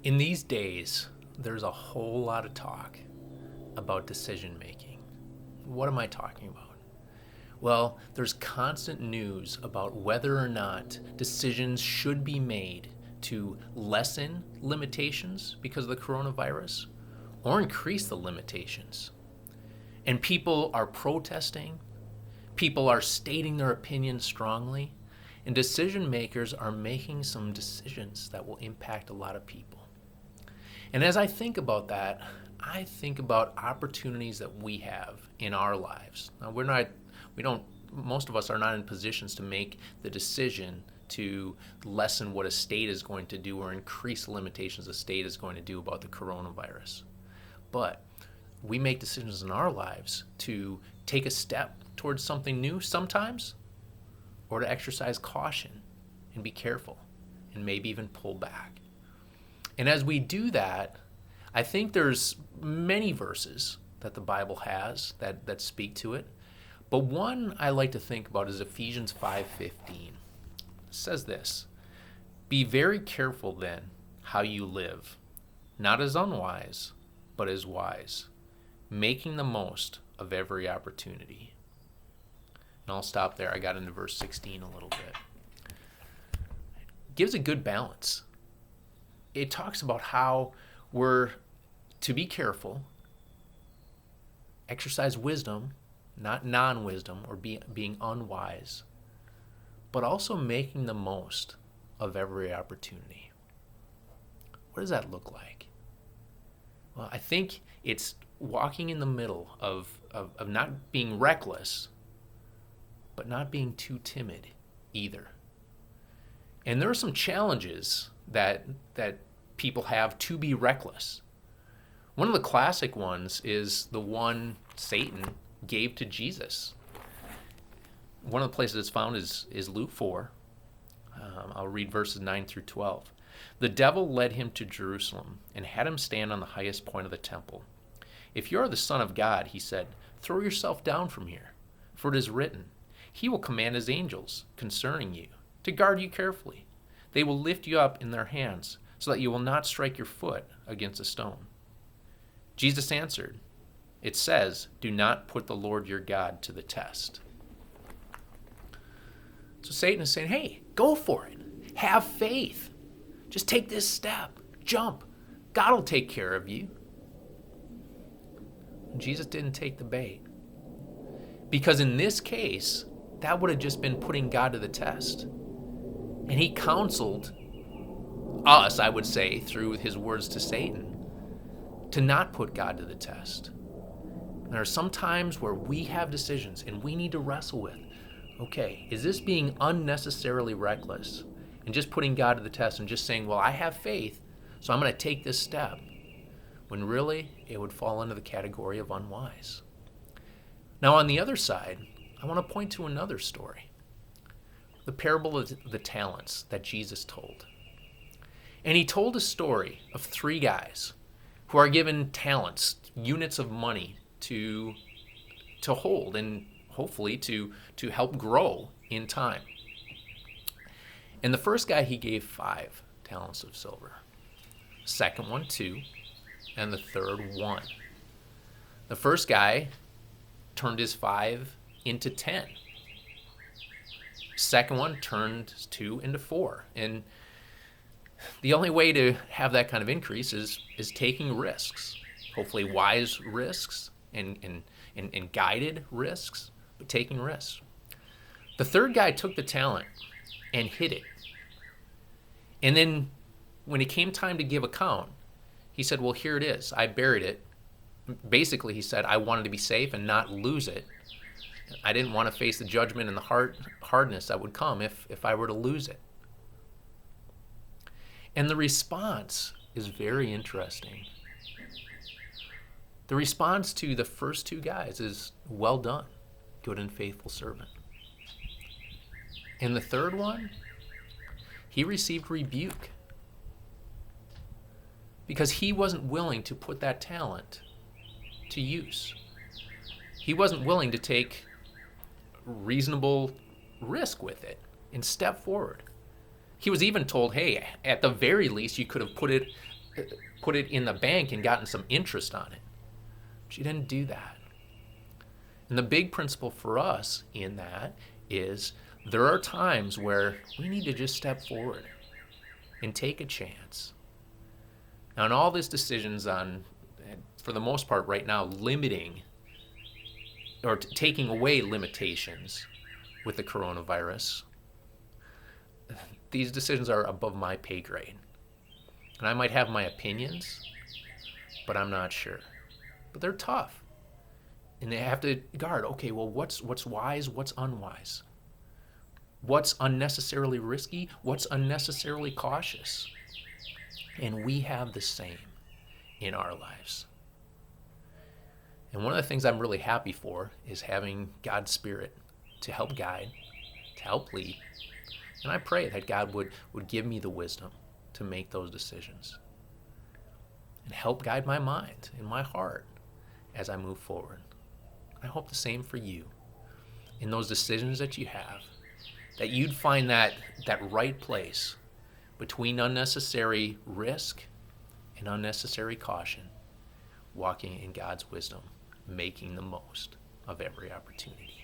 In these days, there's a whole lot of talk about decision making. What am I talking about? Well, there's constant news about whether or not decisions should be made to lessen limitations because of the coronavirus or increase the limitations. And people are protesting, people are stating their opinions strongly, and decision makers are making some decisions that will impact a lot of people. And as I think about that, I think about opportunities that we have in our lives. Now, most of us are not in positions to make the decision to lessen what a state is going to do or increase the limitations a state is going to do about the coronavirus. But we make decisions in our lives to take a step towards something new sometimes, or to exercise caution and be careful and maybe even pull back. And as we do that, I think there's many verses that the Bible has that speak to it. But one I like to think about is Ephesians 5:15. It says this, "Be very careful then how you live, not as unwise, but as wise, making the most of every opportunity." And I'll stop there. I got into verse 16 a little bit. It gives a good balance. It talks about how we're to be careful, exercise wisdom, not non-wisdom or being unwise, but also making the most of every opportunity. What does that look like? Well, I think it's walking in the middle of not being reckless, but not being too timid either. And there are some challenges that people have to be reckless. One of the classic ones is the one Satan gave to Jesus. One of the places it's found is Luke 4. I'll read verses 9 through 12. "The devil led him to Jerusalem and had him stand on the highest point of the temple. 'If you are the Son of God,' he said, 'throw yourself down from here. For it is written, He will command His angels concerning you to guard you carefully. They will lift you up in their hands so that you will not strike your foot against a stone.' Jesus answered, 'It says, do not put the Lord your God to the test.'" So Satan is saying, hey, go for it. Have faith. Just take this step. Jump. God will take care of you. Jesus didn't take the bait. Because in this case, that would have just been putting God to the test. And he counseled us, I would say, through his words to Satan, to not put God to the test. There are some times where we have decisions and we need to wrestle with, okay, is this being unnecessarily reckless and just putting God to the test and just saying, well, I have faith, so I'm going to take this step, when really it would fall into the category of unwise. Now, on the other side, I want to point to another story, the parable of the talents that Jesus told. And he told a story of three guys who are given talents, units of money to hold and hopefully to help grow in time. And the first guy, he gave 5 talents of silver. Second one, 2, and the third, 1. The first guy turned his 5 into 10. Second one turned 2 into 4. And the only way to have that kind of increase is taking risks, hopefully wise risks and guided risks, but taking risks. The third guy took the talent and hid it. And then when it came time to give account, he said, well, here it is. I buried it. Basically, he said, I wanted to be safe and not lose it. I didn't want to face the judgment and the hardness that would come if I were to lose it. And the response is very interesting. The response to the first 2 guys is, well done, good and faithful servant. And the third one, he received rebuke because he wasn't willing to put that talent to use. He wasn't willing to take reasonable risk with it and step forward. He was even told, hey, at the very least, you could have put it put it in the bank and gotten some interest on it. She didn't do that. And the big principle for us in that is there are times where we need to just step forward and take a chance. Now, in all these decisions on, for the most part right now, limiting or taking away limitations with the coronavirus, these decisions are above my pay grade. And I might have my opinions, but I'm not sure. But they're tough. And they have to guard, okay, well, what's wise, what's unwise? What's unnecessarily risky, what's unnecessarily cautious? And we have the same in our lives. And one of the things I'm really happy for is having God's Spirit to help guide, to help lead. And I pray that God would give me the wisdom to make those decisions and help guide my mind and my heart as I move forward. I hope the same for you in those decisions that you have, that you'd find that right place between unnecessary risk and unnecessary caution, walking in God's wisdom, making the most of every opportunity.